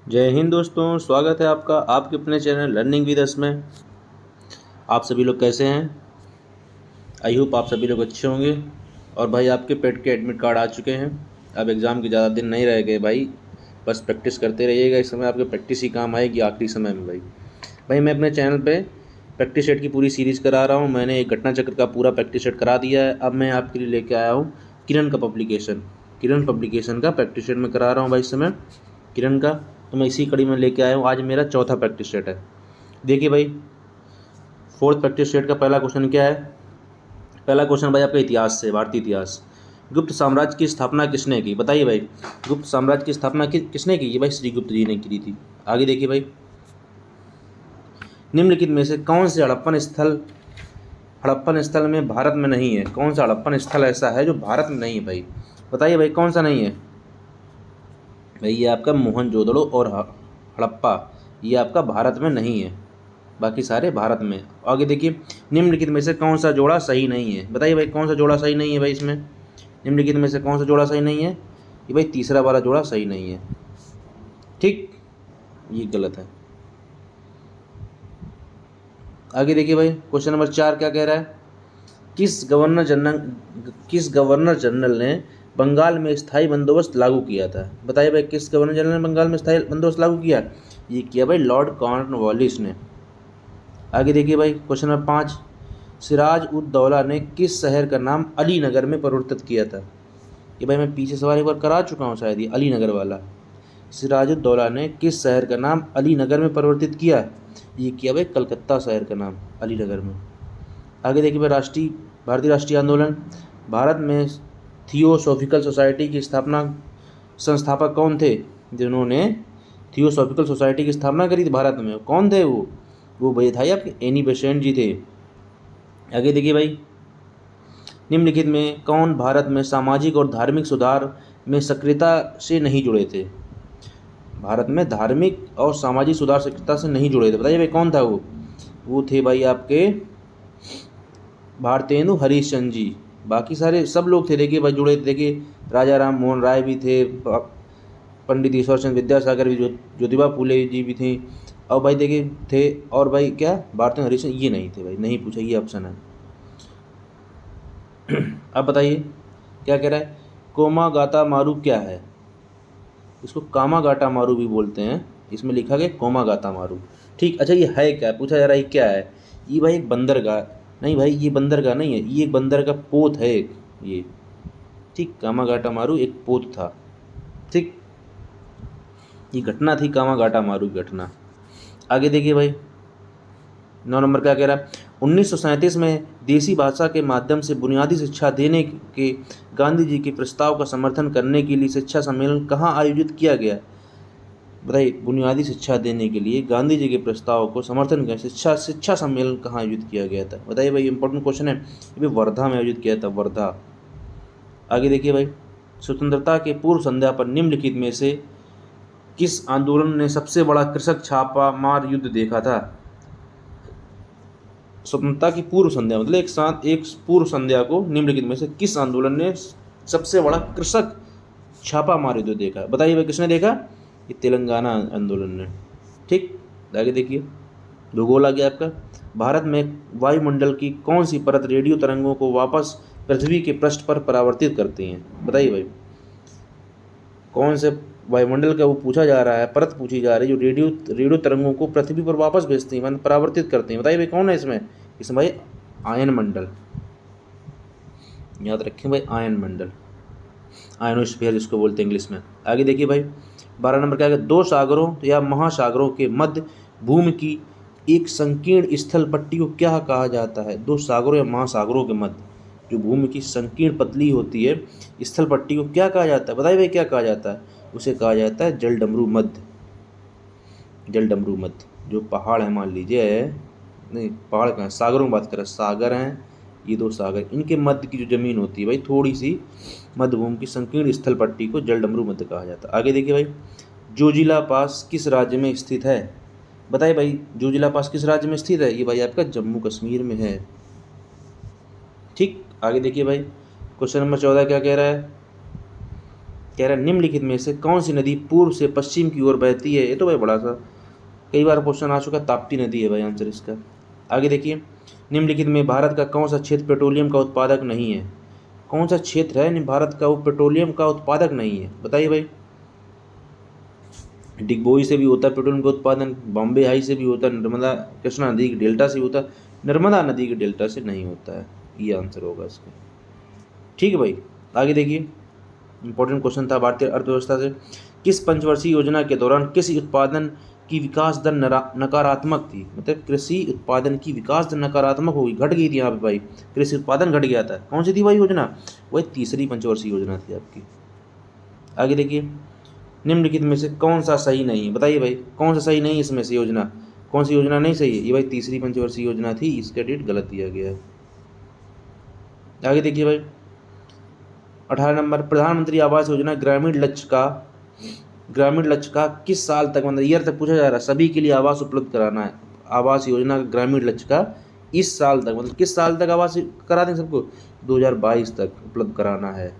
जय हिंद दोस्तों, स्वागत है आपका आपके अपने चैनल लर्निंग विद अस में। आप सभी लोग कैसे हैं? आई होप आप सभी लोग अच्छे होंगे। और भाई आपके पेट के एडमिट कार्ड आ चुके हैं। अब एग्ज़ाम के ज़्यादा दिन नहीं रह गए भाई। बस प्रैक्टिस करते रहिएगा, इस समय आपके प्रैक्टिस ही काम आएगी आखिरी समय में। भाई मैं अपने चैनल पे प्रैक्टिस सेट की पूरी सीरीज़ करा रहा हूँ। मैंने एक घटना चक्र का पूरा प्रैक्टिस सेट करा दिया है। अब मैं आपके लिए लेके आया हूँ किरण पब्लिकेशन का प्रैक्टिस सेट में करा रहा हूँ भाई इस समय किरण का। तो मैं इसी कड़ी में लेके आया हूँ। आज मेरा चौथा प्रैक्टिस सेट है। देखिए भाई, फोर्थ प्रैक्टिस सेट का पहला क्वेश्चन क्या है? पहला क्वेश्चन भाई आपका इतिहास से, भारतीय इतिहास। गुप्त साम्राज्य की स्थापना किसने की? बताइए भाई, गुप्त साम्राज्य की स्थापना किसने की? ये भाई श्रीगुप्त जी ने की थी। आगे देखिए भाई, निम्नलिखित में से कौन से हड़प्पन स्थल में भारत में नहीं है? कौन सा हड़प्पन स्थल ऐसा है जो भारत में नहीं है भाई? बताइए भाई, कौन सा नहीं है? भाई ये आपका मोहनजोदड़ो और हड़प्पा, ये आपका भारत में नहीं है, बाकी सारे भारत में। आगे देखिए, निम्नलिखित में से कौन सा जोड़ा सही नहीं है? बताइए भाई, कौन सा जोड़ा सही नहीं है भाई इसमें? निम्नलिखित में से कौन सा जोड़ा सही नहीं है? ये भाई तीसरा वाला जोड़ा सही नहीं है। ठीक, ये गलत है। आगे देखिए भाई, क्वेश्चन नंबर 4 क्या कह रहा है? किस गवर्नर जनरल ने बंगाल में स्थायी बंदोबस्त लागू किया था? बताइए भाई, किस गवर्नर जनरल ने बंगाल में स्थायी बंदोबस्त लागू किया? ये किया भाई लॉर्ड कॉर्नवालिस ने। आगे देखिए भाई, क्वेश्चन नंबर 5, सिराज उद दौला ने किस शहर का नाम अली नगर में परिवर्तित किया था? ये भाई मैं पीछे सवाल एक बार करा चुका हूँ शायद, ये अली नगर वाला। सिराज उद दौला ने किस शहर का नाम अली नगर में परिवर्तित किया? ये किया भाई कलकत्ता शहर का नाम अली नगर में। आगे देखिए भाई, भारतीय राष्ट्रीय आंदोलन। भारत में थियोसॉफिकल सोसाइटी की संस्थापक कौन थे? जिन्होंने थियोसॉफिकल सोसाइटी की स्थापना करी थी भारत में, कौन थे वो भाई था आपके एनी बेसेंट जी थे। आगे देखिए भाई, निम्नलिखित में कौन भारत में सामाजिक और धार्मिक सुधार में सक्रियता से नहीं जुड़े थे? भारत में धार्मिक और सामाजिक सुधार सक्रियता से नहीं जुड़े थे, बताइए भाई कौन था वो थे भाई आपके भारतेंदु हरिश्चंद्र जी। बाकी सारे सब लोग थे देखिए भाई जुड़े थे। देखिए राजा राम मोहन राय भी थे, पंडित ईश्वर चंद्र विद्यासागर भी, ज्योतिबा फूले जी भी थे, और भाई देखिए थे, और भाई क्या भारतेंदु हरिश्चंद्र ये नहीं थे भाई, नहीं पूछा, ये ऑप्शन है। अब बताइए क्या कह रहा है? कोमा गाता मारू क्या है? इसको कामा गाटा मारू भी बोलते हैं, इसमें लिखा गया कोमा गाता मारू। ठीक, अच्छा ये है क्या, पूछा जा रहा है ये क्या है? ये भाई एक बंदरगाह। नहीं भाई, ये बंदरगाह नहीं है, ये एक बंदर का पोत है एक, ये। ठीक, कामा गाटा मारू एक पोत था। ठीक, ये घटना थी कामा गाटा मारू की घटना। आगे देखिए भाई, 9 नंबर क्या कह रहा है? 1937 में देसी भाषा के माध्यम से बुनियादी शिक्षा देने के गांधी जी के प्रस्ताव का समर्थन करने के लिए शिक्षा सम्मेलन कहाँ आयोजित किया गया? बताइए, बुनियादी शिक्षा देने के लिए गांधी जी के प्रस्ताव को समर्थन कर शिक्षा सम्मेलन कहाँ आयोजित किया गया था? बताइए भाई, इंपॉर्टेंट क्वेश्चन है ये भी, वर्धा में आयोजित किया था, वर्धा। आगे देखिए भाई, स्वतंत्रता के पूर्व संध्या पर निम्नलिखित में से किस आंदोलन ने सबसे बड़ा कृषक छापा मार युद्ध देखा था? स्वतंत्रता की पूर्व संध्या मतलब एक पूर्व संध्या को निम्नलिखित में से किस आंदोलन ने सबसे बड़ा कृषक छापा मार युद्ध देखा? बताइए भाई, किसने देखा? ये तेलंगाना आंदोलन ने। ठीक, आगे देखिए, भूगोल आ गया आपका। भारत में वायुमंडल की कौन सी परत रेडियो तरंगों को वापस पृथ्वी के पृष्ठ पर परावर्तित करती हैं? बताइए भाई, कौन से वायुमंडल का वो पूछा जा रहा है, परत पूछी जा रही है जो रेडियो तरंगों को पृथ्वी पर वापस भेजती है, मतलब परावर्तित करती हैं। बताइए भाई कौन है इसमें भाई आयन मंडल, याद रखें भाई, आयन मंडल, आयनोस्फीयर जिसको बोलते हैं इंग्लिश में। आगे देखिए भाई, 12 नंबर क्या है? दो सागरों या महासागरों के मध्य भूमि की एक संकीर्ण स्थल पट्टी को क्या कहा जाता है? दो सागरों या महासागरों के मध्य जो भूमि की संकीर्ण पतली होती है स्थल पट्टी को क्या कहा जाता है? बताइए भाई क्या कहा जाता है? उसे कहा जाता है जलडमरू मध्य। जलडमरू मध्य जो पहाड़ है, मान लीजिए, नहीं पहाड़ कहाँ, सागरों की बात करें, सागर हैं ये दो सागर, इनके मध्य की जो जमीन होती है भाई थोड़ी सी मध्यभूमि की संकीर्ण स्थल पट्टी को जलडमरू मध्य कहा जाता है। आगे देखिए भाई, जोजिला पास किस राज्य में स्थित है? बताइए भाई, जोजिला पास किस राज्य में स्थित है? ये भाई आपका जम्मू कश्मीर में है। ठीक, आगे देखिए भाई, क्वेश्चन नंबर 14 क्या कह रहा है? कह रहा है निम्नलिखित में से कौन सी नदी पूर्व से पश्चिम की ओर बहती है। ये तो भाई बड़ा सा कई बार क्वेश्चन आ चुका है, ताप्ती नदी है भाई आंसर इसका। आगे देखिए, निम्नलिखित में भारत का कौन सा क्षेत्र पेट्रोलियम का उत्पादक नहीं है। कौन सा क्षेत्र है भारत का वो पेट्रोलियम का उत्पादक नहीं है, बताइए भाई। डिगबोई से भी होता है पेट्रोलियम का उत्पादन, बॉम्बे हाई से भी होता है, नर्मदा कृष्णा नदी के डेल्टा से भी होता है, नर्मदा नदी के डेल्टा से नहीं होता है। ये आंसर होगा इसका। ठीक है भाई, आगे देखिए, इंपॉर्टेंट क्वेश्चन था भारतीय अर्थव्यवस्था से। किस पंचवर्षीय योजना के दौरान कृषि उत्पादन की विकास दर नकारात्मक थी। मतलब कृषि उत्पादन की विकास दर नकारात्मक होगी, घट गई थी यहाँ पे भाई, कृषि उत्पादन घट गया था। कौन सी थी भाई योजना, वही तीसरी पंचवर्षीय योजना थी आपकी। आगे देखिए, निम्नलिखित में से कौन सा सही नहीं है, बताइए भाई कौन सा सही नहीं इसमें से योजना, कौन सी योजना नहीं सही है। ये भाई तीसरी पंचवर्षीय योजना थी, इसका डेट गलत दिया गया है। आगे देखिए भाई, 18 नंबर, प्रधानमंत्री आवास योजना ग्रामीण लक्ष्य का किस साल तक, मतलब ईयर तक पूछा जा रहा है, सभी के लिए आवास उपलब्ध कराना है। आवास योजना का ग्रामीण लक्ष्य का इस साल तक, मतलब किस साल तक आवास करा दें सबको, 2022 तक उपलब्ध कराना है।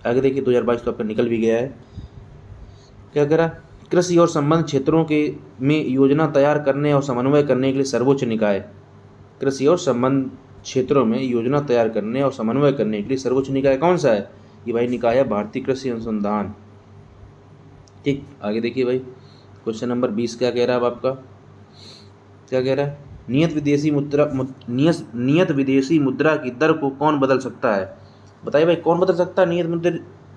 आगे देखिए, 2022 तो आपका निकल भी गया है। क्या करा, कृषि और संबंध क्षेत्रों के में योजना तैयार करने और समन्वय करने के लिए सर्वोच्च निकाय। कृषि और संबंध क्षेत्रों में योजना तैयार करने और समन्वय करने के लिए सर्वोच्च निकाय कौन सा है, ये भाई निकाय है भारतीय कृषि अनुसंधान। ठीक, आगे देखिए भाई, क्वेश्चन नंबर 20 क्या कह रहा है अब आपका, क्या कह रहा है, नियत विदेशी मुद्रा की दर को कौन बदल सकता है। बताइए भाई कौन बदल सकता है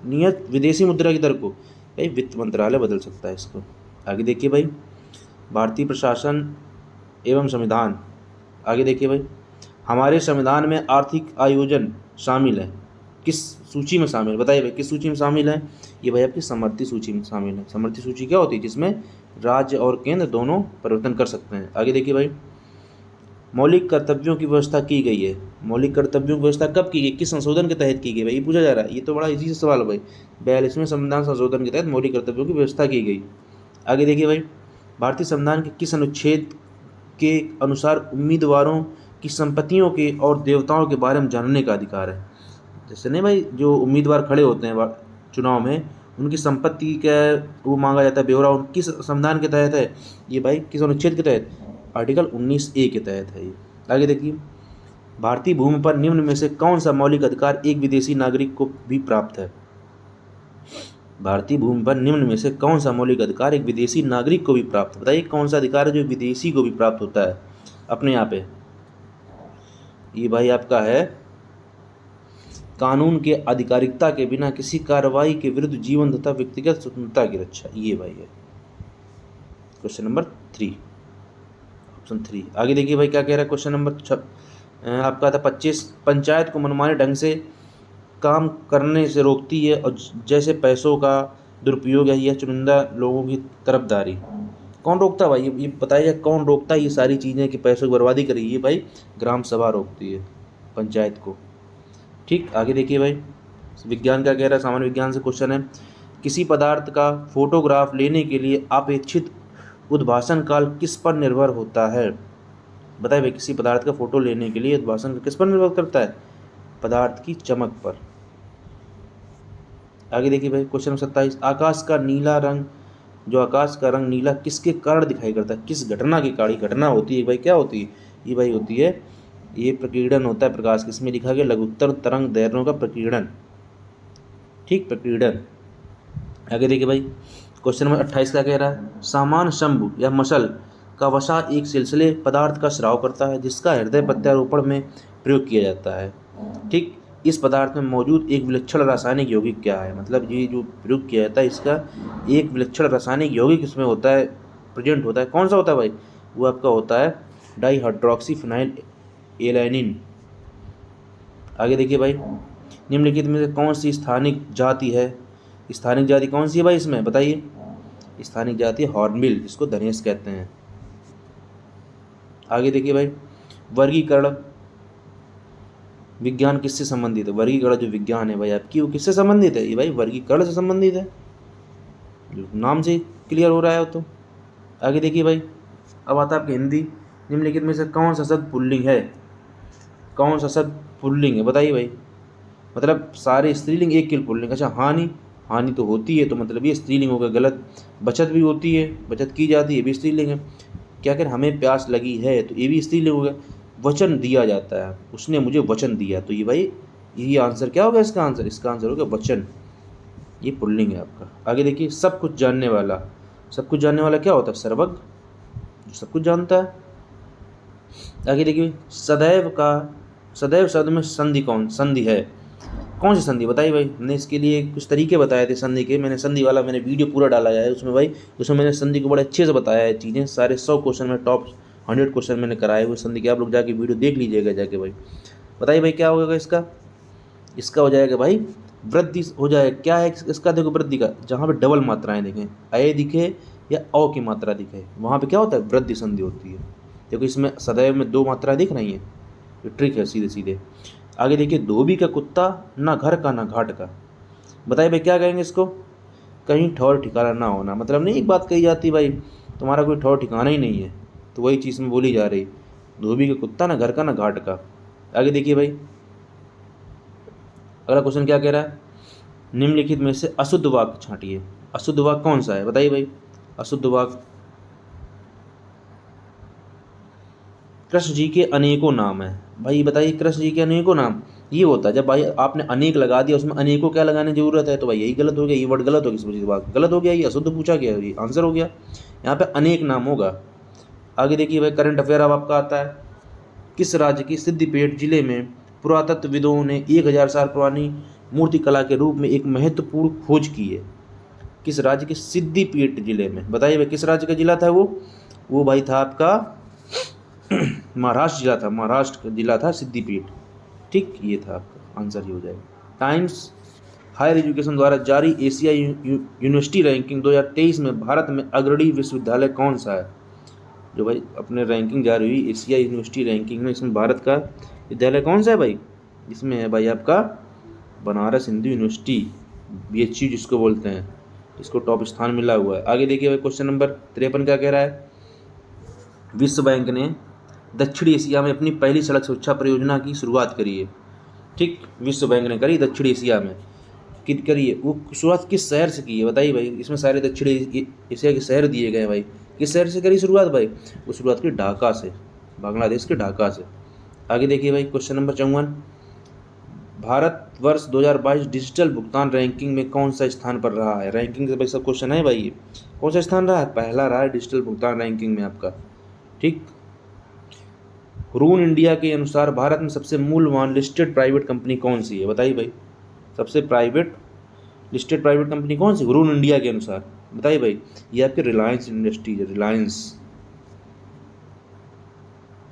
नियत विदेशी मुद्रा की दर को, भाई वित्त मंत्रालय बदल सकता है इसको। आगे देखिए भाई, भारतीय प्रशासन एवं संविधान। आगे देखिए भाई, हमारे संविधान में आर्थिक आयोजन शामिल है, किस सूची में शामिल, बताइए भाई किस सूची में शामिल है। ये भाई आपकी समवर्ती सूची में शामिल है। समवर्ती सूची क्या होती है, जिसमें राज्य और केंद्र दोनों परिवर्तन कर सकते हैं। आगे देखिए भाई, मौलिक कर्तव्यों की व्यवस्था की गई है। मौलिक कर्तव्यों की व्यवस्था कब की गई, किस संशोधन के तहत की गई भाई, ये पूछा जा रहा है। ये तो बड़ा इजी सवाल है भाई, 42वें संविधान संशोधन के तहत मौलिक कर्तव्यों की व्यवस्था की गई। आगे देखिए भाई, भारतीय संविधान के किस अनुच्छेद के अनुसार उम्मीदवारों की संपत्तियों के और देवताओं के बारे में जानने का अधिकार है। जैसे नहीं भाई, जो उम्मीदवार खड़े होते हैं चुनाव में, उनकी संपत्ति का वो मांगा जाता है ब्यौरा, किस संविधान के तहत है, ये भाई किस अनुच्छेद के तहत, आर्टिकल 19A के तहत है ये। आगे देखिए, भारतीय भूमि पर निम्न में से कौन सा मौलिक अधिकार एक विदेशी नागरिक को भी प्राप्त है। भारतीय भूमि पर निम्न में से कौन सा मौलिक अधिकार एक विदेशी नागरिक को भी प्राप्त, बताइए कौन सा अधिकार है जो विदेशी को भी प्राप्त होता है अपने यहाँ पे। ये भाई आपका है कानून के आधिकारिकता के बिना किसी कार्रवाई के विरुद्ध जीवन तथा व्यक्तिगत स्वतंत्रता की रक्षा। ये भाई है क्वेश्चन नंबर 3, ऑप्शन 3। आगे देखिए भाई क्या कह रहा है, क्वेश्चन नंबर आपका था 25, पंचायत को मनमाने ढंग से काम करने से रोकती है और जैसे पैसों का दुरुपयोग है या चुनिंदा लोगों की तरफदारी। कौन रोकता है भाई, ये बताइए कौन रोकता है ये सारी चीज़ें कि पैसों की बर्बादी करी, ये भाई ग्राम सभा रोकती है पंचायत को। ठीक, आगे देखिए भाई, विज्ञान क्या कह रहा है, सामान्य विज्ञान से क्वेश्चन है, किसी पदार्थ का फोटोग्राफ लेने के लिए अपेक्षित उद्भासन काल किस पर निर्भर होता है। बताइए भाई, किसी पदार्थ का फोटो लेने के लिए उद्भासन किस पर निर्भर करता है, पदार्थ की चमक पर। आगे देखिए भाई, क्वेश्चन नंबर 27, आकाश का नीला रंग, जो आकाश का रंग नीला किसके कारण दिखाई करता है, किस घटना की कारण घटना होती है भाई, क्या होती है, ये भाई होती है, ये प्रकीर्णन होता है प्रकाश, किसमें लिखा गया, लघुत्तर तरंग दैर्ध्यों का प्रकीर्णन। ठीक, प्रकीर्णन। आगे देखिए भाई, क्वेश्चन नंबर 28 क्या कह रहा है, सामान्य शंभु या मशल का वसा एक सिलसिले पदार्थ का स्राव करता है जिसका हृदय प्रत्यारोपण में प्रयोग किया जाता है। ठीक, इस पदार्थ में मौजूद एक विलक्षण रासायनिक यौगिक क्या है, मतलब ये जो प्रयोग किया जाता है इसका एक विलक्षण रासायनिक यौगिक इसमें होता है, प्रेजेंट होता है। कौन सा होता है भाई, वो आपका होता है डाईहाइड्रोक्सीफिनाइल एलानिन। आगे देखिए भाई, निम्नलिखित में से कौन सी स्थानिक जाति है, स्थानिक जाति कौन सी है भाई इसमें, बताइए। स्थानिक जाति हॉर्नबिल, जिसको धनेश कहते हैं। आगे देखिए भाई, वर्गीकरण विज्ञान किससे संबंधित है, वर्गीकरण जो विज्ञान है भाई आपकी वो किससे संबंधित है, ये भाई वर्गीकरण से संबंधित है, नाम से क्लियर हो रहा है तो। आगे देखिए भाई, अब आता है आपकी हिंदी, निम्नलिखित में से कौन सा शब्द पुल्लिंग है, कौन सा शब्द पुल्लिंग है, बताइए भाई। मतलब सारे स्त्रीलिंग एक केवल पुल्लिंग। अच्छा हानि, हानि तो होती है तो मतलब ये स्त्रीलिंग हो गया, गलत। बचत भी होती है, बचत की जाती है, ये भी स्त्रीलिंग है। क्या कर हमें प्यास लगी है तो ये भी स्त्रीलिंग हो गया। वचन दिया जाता है, उसने मुझे वचन दिया, तो ये भाई यही आंसर क्या होगा इसका आंसर? इसका आंसर होगा वचन, ये पुल्लिंग है आपका। आगे देखिए, सब कुछ जानने वाला। सब कुछ जानने वाला क्या होता है? सर्वज्ञ, जो सब कुछ जानता है। आगे देखिए, सदैव का, सदैव शब्द में संधि संधि है? कौन सी संधि बताइए भाई। हमने इसके लिए कुछ तरीके बताए थे संधि के, मैंने संधि वाला मैंने वीडियो पूरा डाला है उसमें भाई। उसमें मैंने संधि को बड़े अच्छे से बताया है चीज़ें, सारे 100 क्वेश्चन में टॉप 100 क्वेश्चन मैंने कराए हुए संधि के। आप लोग जाके वीडियो देख लीजिएगा जाके भाई। बताइए भाई क्या होगा इसका? इसका हो जाएगा भाई वृद्धि हो जाएगा। क्या है इसका? देखो वृद्धि का, जहाँ पे डबल मात्राएं दिखें, अय दिखे या अ की मात्रा दिखे, वहाँ पे क्या होता है? वृद्धि संधि होती है। देखो इसमें सदैव में 2 मात्राएं दिख रही हैं, ये ट्रिक है सीधे सीधे। आगे देखिए, धोबी का कुत्ता, ना घर का ना घाट का। बताइए भाई क्या कहेंगे इसको? कहीं ठौर ठिकाना ना होना, मतलब नहीं एक बात कही जाती भाई, तुम्हारा कोई ठौर ठिकाना ही नहीं है, तो वही चीज़ में बोली जा रही। धोबी का कुत्ता, ना घर का ना घाट का। आगे देखिए भाई, अगला क्वेश्चन क्या कह रहा है? निम्नलिखित में से अशुद्ध वाक्य छांटिए। अशुद्ध वाक्य कौन सा है? बताइए भाई। अशुद्ध वाक्य, कृष्ण जी के अनेकों नाम है। भाई बताइए, कृष्ण जी के अनेकों नाम ये होता है जब भाई आपने अनेक लगा दिया, उसमें अनेकों क्या लगाने की जरूरत है? तो भाई यही गलत हो गया, ये वर्ड गलत हो गया, इस वजह से वाक्य गलत हो गया, ये अशुद्ध पूछा गया, ये आंसर हो गया। यहाँ पे अनेक नाम होगा। आगे देखिए भाई, करंट अफेयर अब आपका आता है। किस राज्य की सिद्धिपेट जिले में पुरातत्वविदों ने 1000 साल पुरानी मूर्ति कला के रूप में एक महत्वपूर्ण खोज की है? किस राज्य के सिद्धिपेट जिले में? बताइए भाई किस राज्य का जिला था वो भाई था आपका महाराष्ट्र जिला था, महाराष्ट्र का जिला था सिद्धिपेट। ठीक, ये था आपका आंसर, ही हो जाएगा। टाइम्स हायर एजुकेशन द्वारा जारी एशिया यूनिवर्सिटी रैंकिंग 2023 में भारत में अग्रणी विश्वविद्यालय कौन सा है? जो भाई अपने रैंकिंग जारी हुई एशिया यूनिवर्सिटी रैंकिंग में, इसमें भारत का विद्यालय कौन सा है भाई? इसमें है भाई आपका बनारस हिंदू यूनिवर्सिटी, BHU जिसको बोलते हैं, इसको टॉप स्थान मिला हुआ है। आगे देखिए भाई, क्वेश्चन नंबर 53 क्या कह रहा है? विश्व बैंक ने दक्षिण एशिया में अपनी पहली सड़क सुरक्षा परियोजना की शुरुआत करी है। ठीक, विश्व बैंक ने करी दक्षिण एशिया में, करिए। वो शुरुआत किस शहर से की है? बताइए भाई। इसमें सारे दक्षिण एशिया के शहर दिए गए हैं भाई। किस शहर से करी शुरुआत भाई? वो शुरुआत की ढाका से, बांग्लादेश के ढाका से। आगे देखिए भाई, क्वेश्चन नंबर 54, भारत वर्ष 2022 डिजिटल भुगतान रैंकिंग में कौन सा स्थान पर रहा है? रैंकिंग से भाई सब क्वेश्चन है भाई, ये कौन सा स्थान रहा है? पहला रहा है डिजिटल भुगतान रैंकिंग में आपका। ठीक, रून इंडिया के अनुसार भारत में सबसे मूल्यवान लिस्टेड प्राइवेट कंपनी कौन सी है? बताइए भाई, सबसे लिस्टेड प्राइवेट कंपनी कौन सी रून इंडिया के अनुसार? बताइए भाई। ये आपके रिलायंस इंडस्ट्रीज है, रिलायंस।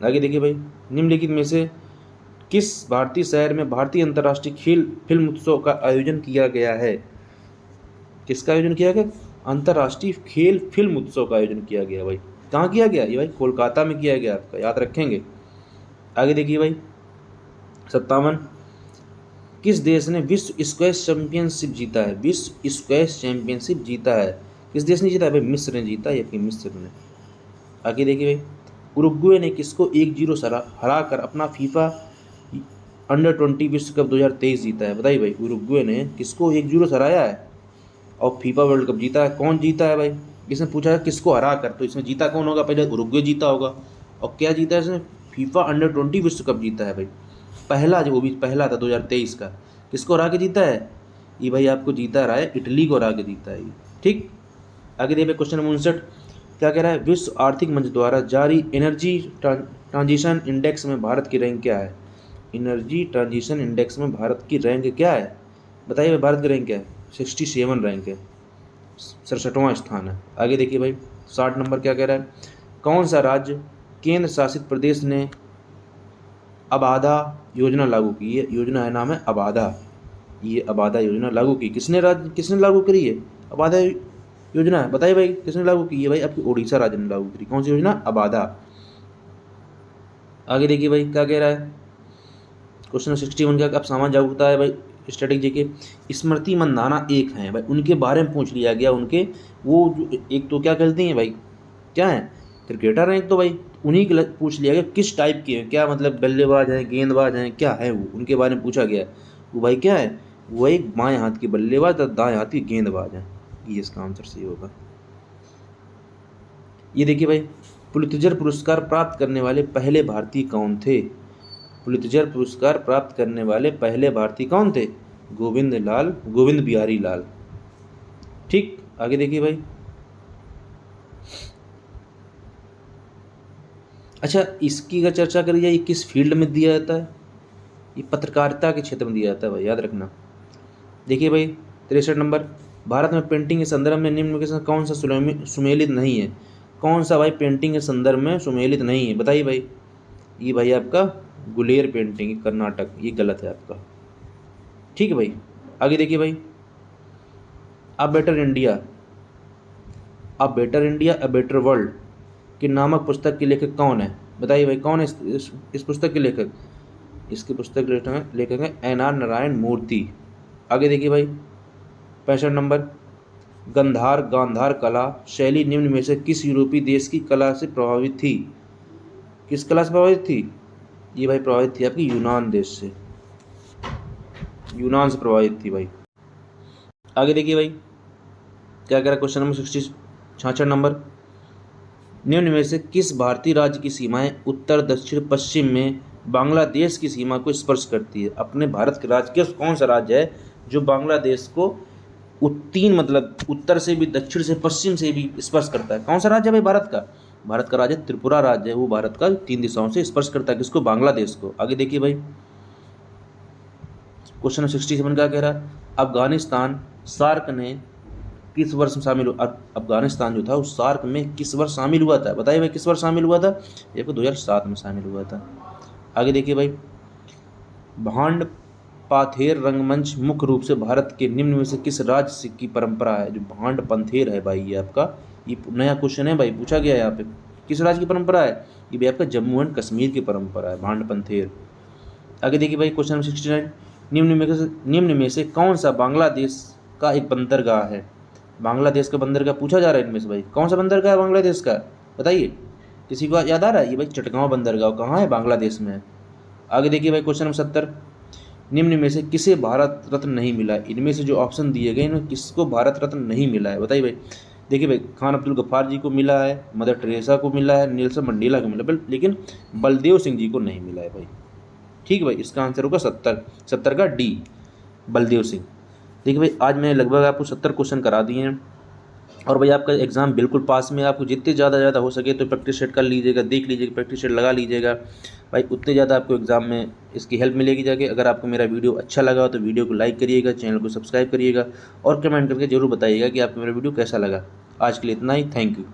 आगे देखिए भाई, निम्नलिखित में से किस भारतीय शहर में भारतीय अंतर्राष्ट्रीय खेल फिल्म उत्सव का आयोजन किया गया है? किसका आयोजन किया गया? अंतर्राष्ट्रीय खेल फिल्म उत्सव का आयोजन किया गया भाई। कहाँ किया गया? ये भाई कोलकाता में किया गया, आपका याद रखेंगे। आगे देखिए भाई, 57, किस देश ने विश्व स्क्वैश चैंपियनशिप जीता है? विश्व स्क्वैश चैंपियनशिप जीता है, किस देश ने जीता है भाई? मिस्र ने जीता है, ये मिस्र ने। आगे देखिए भाई, उरुग्वे ने किसको 1-0 हरा कर अपना फीफा अंडर-20 विश्व कप 2023 जीता है? बताइए भाई, उरुग्वे ने किसको 1-0 हराया है और फीफा वर्ल्ड कप जीता है? कौन जीता है भाई? इसने पूछा है किसको हरा कर, तो इसमें जीता कौन होगा? पहले उरुग्वे जीता होगा। और क्या जीता है इसने? फीफा अंडर-20 विश्व कप जीता है भाई, पहला, जो वो भी पहला था 2023 का। किसको हरा के जीता है? ये भाई आपको जीता रहा है, इटली को हरा के जीता है ये। ठीक, आगे देखिए क्वेश्चन नंबर 59 क्या कह रहा है? विश्व आर्थिक मंच द्वारा जारी एनर्जी ट्रांजिशन इंडेक्स में भारत की रैंक क्या है? एनर्जी ट्रांजिशन इंडेक्स में भारत की रैंक क्या है? बताइए भाई, भारत की रैंक क्या है? 67 रैंक है, 67वां स्थान है। आगे देखिए भाई, 60 नंबर क्या कह रहा है? कौन सा राज्य केंद्र शासित प्रदेश ने अबाधा योजना लागू की है? योजना है नाम है अबाधा, ये अबाधा योजना लागू की किसने लागू करी है? अबाधा योजना है, बताइए भाई किसने लागू की है? भाई आपकी उड़ीसा राज्य ने लागू करी। कौन सी योजना? अबाधा। आगे देखिए भाई क्या कह रहा है? क्वेश्चन 61 का, अब सामान्य जागरूकता है भाई, स्ट्रेटेजी के स्मृति मंदाना एक हैं भाई, उनके बारे में पूछ लिया गया। उनके वो जो एक तो क्या कहते हैं भाई, क्या है? क्रिकेटर हैं एक तो भाई, उन्हीं के पूछ लिया गया किस टाइप के हैं, क्या मतलब बल्लेबाज हैं, गेंदबाज हैं, क्या है वो, उनके बारे में पूछा गया। वो भाई क्या है, वो एक बाएं हाथ की बल्लेबाज और दाएं हाथ की गेंदबाज है। ये इसका आंसर सही होगा। ये देखिए भाई, पुलित्जर पुरस्कार प्राप्त करने वाले पहले भारतीय कौन थे? पुलित्जर पुरस्कार प्राप्त करने वाले पहले भारतीय कौन थे? गोविंद बिहारी लाल। ठीक, आगे देखिए भाई। अच्छा, इसकी अगर चर्चा करी जाए, ये किस फील्ड में दिया जाता है? ये पत्रकारिता के क्षेत्र में दिया जाता है भाई, याद रखना। देखिए भाई 63 नंबर, भारत में पेंटिंग के संदर्भ में निम्न में से कौन सा सुमेलित नहीं है? कौन सा भाई पेंटिंग के संदर्भ में सुमेलित नहीं है, बताइए भाई। ये भाई आपका गुलेर पेंटिंग, कर्नाटक, ये गलत है आपका। ठीक है भाई, आगे देखिए भाई, a better India, a better India a better world की नामक पुस्तक के लेखक कौन है? बताइए भाई, कौन है इस पुस्तक के लेखक? इसकी पुस्तक लेखक है NR नारायण मूर्ति। आगे देखिए भाई 65 नंबर, गांधार कला शैली निम्न में से किस यूरोपीय देश की कला से प्रभावित थी? किस कला से प्रभावित थी? ये भाई प्रभावित थी आपकी यूनान देश से, यूनान से प्रभावित थी भाई। आगे देखिए भाई क्या कह रहा है क्वेश्चन नंबर 66 नंबर, निम्न में से किस भारतीय राज्य की सीमाएं उत्तर दक्षिण पश्चिम में बांग्लादेश की सीमा को स्पर्श करती है? अपने भारत के राज्य के कौन सा राज्य है जो बांग्लादेश को तीन मतलब उत्तर से भी, दक्षिण से, पश्चिम से भी स्पर्श करता है? कौन सा राज्य है भाई भारत का? भारत का राज्य त्रिपुरा राज्य है, वो भारत का 3 दिशाओं से स्पर्श करता है, किसको? बांग्लादेश को। आगे देखिए भाई क्वेश्चन नंबर 67 क्या कह रहा है, अफगानिस्तान सार्क ने किस वर्ष में शामिल हुआ? अफगानिस्तान जो था उस सार्क में किस वर्ष शामिल हुआ था? बताइए भाई किस वर्ष शामिल हुआ था? ये 2007 में शामिल हुआ था। आगे देखिए भाई, भांड पाथेर रंगमंच मुख्य रूप से भारत के निम्न में से किस राज्य की परंपरा है? जो भांड पंथेर है भाई, ये आपका ये नया क्वेश्चन है भाई, पूछा गया है यहाँ पे। किस राज्य की परंपरा है? ये भी आपका जम्मू एंड कश्मीर की परंपरा है, भांड पंथेर। आगे देखिए भाई क्वेश्चन नंबर 69, निम्न में से कौन सा बांग्लादेश का एक बंदरगाह है? बांग्लादेश का बंदरगाह पूछा जा रहा है इनमें से भाई, कौन सा बंदरगाह है बांग्लादेश का? बताइए, किसी को याद आ रहा है? ये भाई चटगांव बंदरगाह कहाँ है? बांग्लादेश में है। आगे देखिए भाई क्वेश्चन नंबर 70, निम्न में से किसे भारत रत्न नहीं मिला? इनमें से जो ऑप्शन दिए गए इनमें किसको भारत रत्न नहीं मिला है? बताइए भाई। देखिए भाई, खान अब्दुल गफ्फार जी को मिला है, मदर टेरेसा को मिला है, नेल्सन मंडेला को मिला, लेकिन बलदेव सिंह जी को नहीं मिला है भाई। ठीक है भाई, इसका आंसर होगा 70 का डी, बलदेव सिंह। देखिए भाई, आज मैंने लगभग आपको 70 क्वेश्चन करा दिए हैं, और भाई आपका एग्ज़ाम बिल्कुल पास में। आपको जितने ज़्यादा हो सके तो प्रैक्टिस सेट कर लीजिएगा, देख लीजिएगा, प्रैक्टिस सेट लगा लीजिएगा भाई, उतने ज़्यादा आपको एग्ज़ाम में इसकी हेल्प मिलेगी जाके। अगर आपको मेरा वीडियो अच्छा लगा तो वीडियो को लाइक करिएगा, चैनल को सब्सक्राइब करिएगा, और कमेंट करके ज़रूर बताइएगा कि आपको मेरा वीडियो कैसा लगा। आज के लिए इतना ही, थैंक यू।